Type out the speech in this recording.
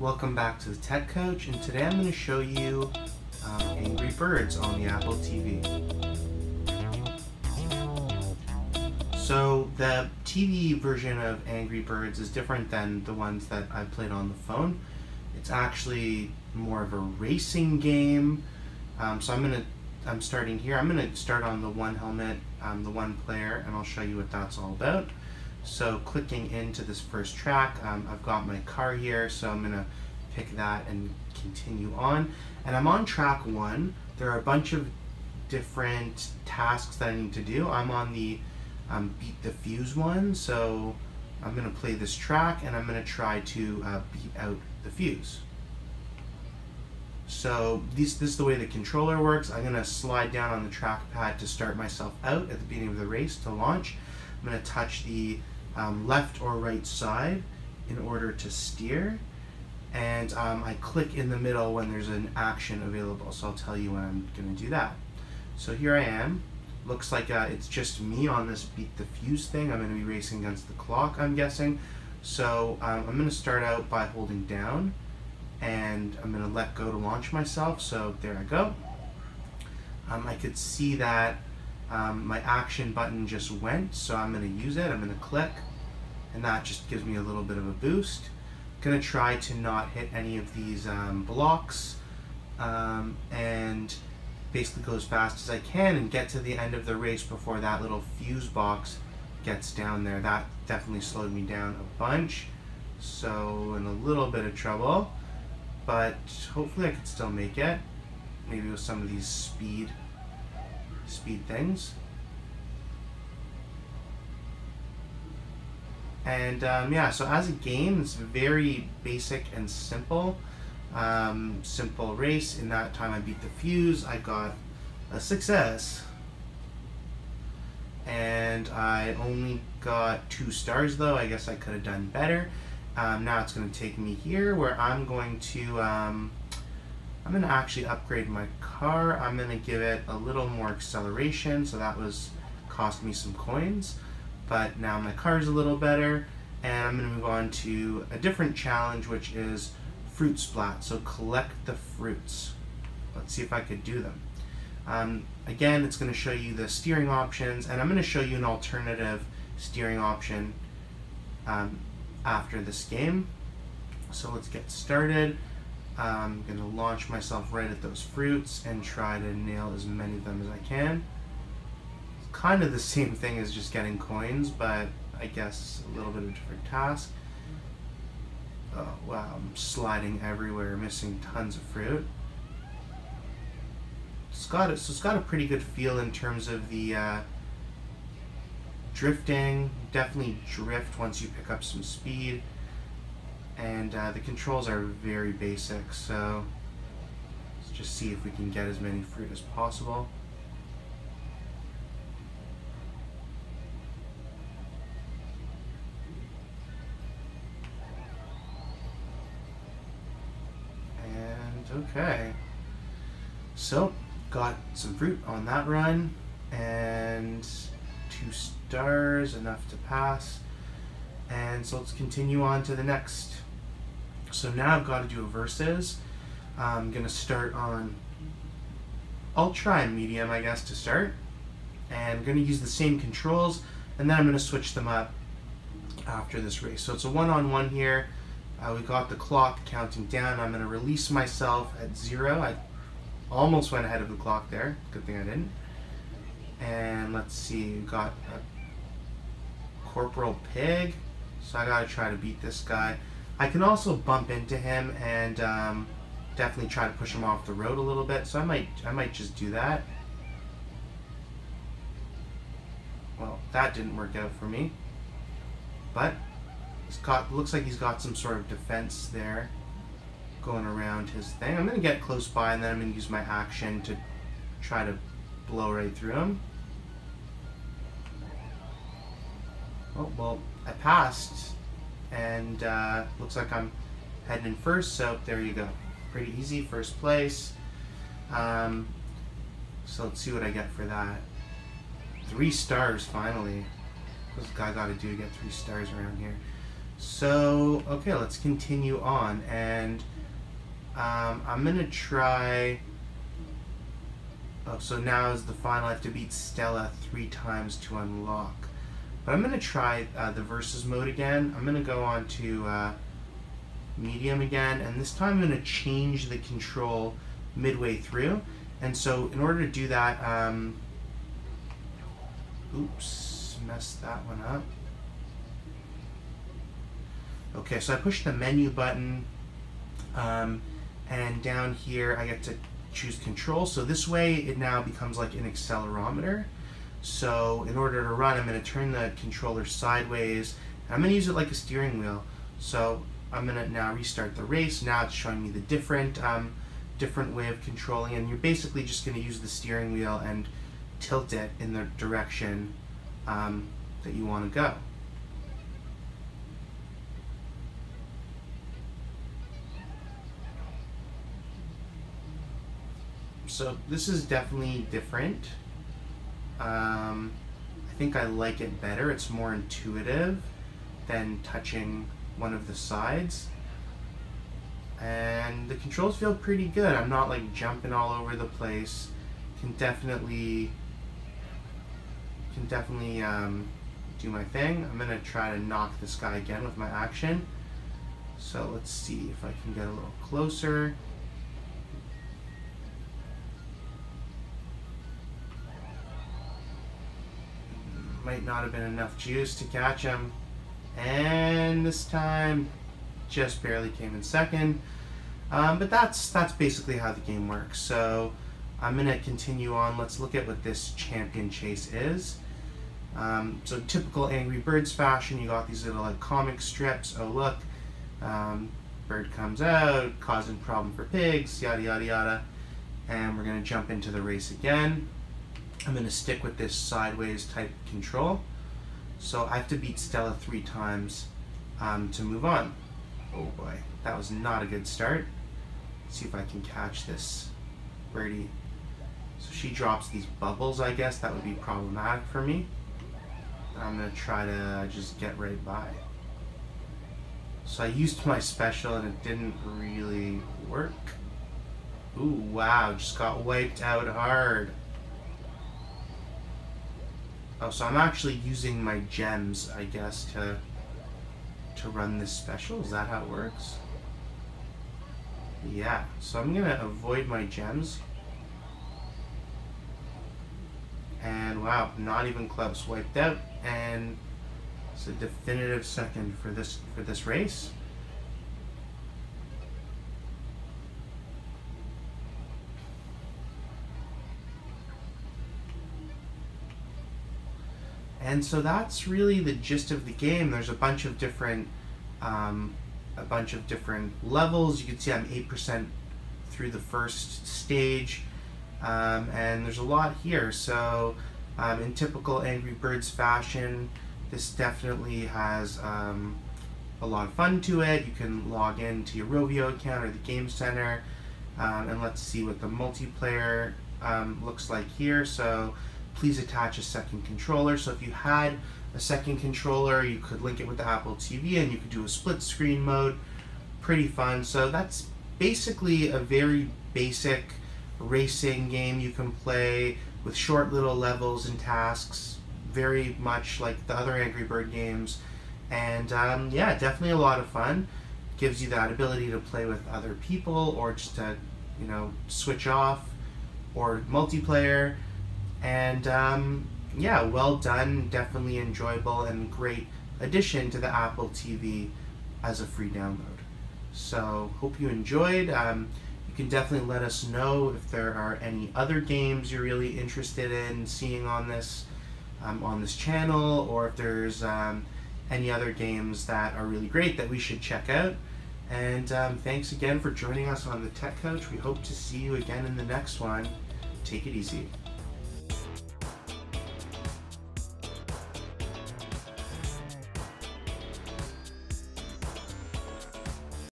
Welcome back to the Tech Coach, and today I'm going to show you Angry Birds on the Apple TV. So the TV version of Angry Birds is different than the ones that I played on the phone. It's actually more of a racing game. So I'm starting here. I'm going to start on the one helmet, the one player, and I'll show you what that's all about. So clicking into this first track, I've got my car here, so I'm going to pick that and continue on. And I'm on track 1. There are a bunch of different tasks that I need to do. I'm on the beat the fuse one, so I'm going to play this track and I'm going to try to beat out the fuse. So this is the way the controller works. I'm going to slide down on the trackpad to start myself out at the beginning of the race to launch. I'm going to touch the left or right side in order to steer, and I click in the middle when there's an action available, so I'll tell you when I'm going to do that. So here I am. Looks like it's just me on this beat the fuse thing. I'm going to be racing against the clock, I'm guessing. So I'm going to start out by holding down, and I'm going to let go to launch myself. So there I go. I could see that my action button just went, so I'm going to use it. I'm going to click, and that just gives me a little bit of a boost. I'm going to try to not hit any of these blocks, and basically go as fast as I can and get to the end of the race before that little fuse box gets down there. That definitely slowed me down a bunch, so in a little bit of trouble, but hopefully I could still make it, maybe with some of these speed things. And yeah, so as a game, it's very basic and simple. Simple race. In that time I beat the fuse. I got a success, and I only got 2 stars though. I guess I could have done better. Now it's going to take me here where I'm going to actually upgrade my car. I'm going to give it a little more acceleration, so that was cost me some coins, but now my car's a little better, and I'm going to move on to a different challenge, which is fruit splat. So collect the fruits. Let's see if I could do them. Again, it's going to show you the steering options, and I'm going to show you an alternative steering option after this game. So let's get started. I'm going to launch myself right at those fruits and try to nail as many of them as I can. It's kind of the same thing as just getting coins, but I guess a little bit of a different task. Oh wow, I'm sliding everywhere, missing tons of fruit. It's got a pretty good feel in terms of the drifting. Definitely drift once you pick up some speed. And the controls are very basic, so let's just see if we can get as many fruit as possible. And okay, so got some fruit on that run, and 2 stars, enough to pass. And so let's continue on to the next. So now I've got to do a versus. I'm going to start on ultra and medium, I guess, to start. And I'm going to use the same controls, and then I'm going to switch them up after this race. So it's a one-on-one here. We got the clock counting down. I'm going to release myself at 0. I almost went ahead of the clock there. Good thing I didn't. And let's see, we've got a Corporal Pig. So I gotta try to beat this guy. I can also bump into him and definitely try to push him off the road a little bit. So I might just do that. Well, that didn't work out for me. But looks like he's got some sort of defense there going around his thing. I'm gonna get close by, and then I'm gonna use my action to try to blow right through him. Oh, well, I passed, and looks like I'm heading in first, so there you go. Pretty easy, first place. So let's see what I get for that. 3 stars, finally. What's this guy got to do to get 3 stars around here? So, okay, let's continue on, and I'm gonna try. Oh, so now is the final. I have to beat Stella 3 times to unlock. But I'm gonna try the versus mode again. I'm gonna go on to medium again, and this time I'm gonna change the control midway through. And so, in order to do that, oops, messed that one up. Okay, so I push the menu button, and down here I get to choose control. So this way it now becomes like an accelerometer. So in order to run, I'm going to turn the controller sideways. I'm going to use it like a steering wheel. So I'm going to now restart the race. Now it's showing me the different way of controlling, and you're basically just going to use the steering wheel and tilt it in the direction that you want to go. So this is definitely different. I think I like it better. It's more intuitive than touching one of the sides. And the controls feel pretty good. I'm not like jumping all over the place. Can definitely do my thing. I'm gonna try to knock this guy again with my action. So let's see if I can get a little closer. Might not have been enough juice to catch him, and this time just barely came in second, but that's basically how the game works. So I'm gonna continue on. Let's look at what this champion chase is. So typical Angry Birds fashion, you got these little like comic strips. Oh look, bird comes out causing problem for pigs, yada yada yada. And we're gonna jump into the race again. I'm going to stick with this sideways type control. So I have to beat Stella 3 times to move on. Oh boy, that was not a good start. Let's see if I can catch this birdie. So she drops these bubbles, I guess. That would be problematic for me. I'm going to try to just get right by. So I used my special and it didn't really work. Ooh, wow, just got wiped out hard. Oh, so I'm actually using my gems, I guess, to run this special. Is that how it works? Yeah, so I'm gonna avoid my gems. And wow, not even close, wiped out, and it's a definitive second for this race. And so that's really the gist of the game. There's a bunch of different levels. You can see I'm 8% through the first stage, and there's a lot here. So in typical Angry Birds fashion, this definitely has a lot of fun to it. You can log into your Rovio account or the Game Center, and let's see what the multiplayer looks like here. So please attach a second controller. So if you had a second controller, you could link it with the Apple TV and you could do a split screen mode. Pretty fun. So that's basically a very basic racing game you can play with short little levels and tasks, very much like the other Angry Bird games. And yeah, definitely a lot of fun. Gives you that ability to play with other people or just to, you know, switch off, or multiplayer. And yeah, well done, definitely enjoyable, and great addition to the Apple TV as a free download. So hope you enjoyed. You can definitely let us know if there are any other games you're really interested in seeing on this channel, or if there's any other games that are really great that we should check out. And thanks again for joining us on the Tech Couch. We hope to see you again in the next one. Take it easy.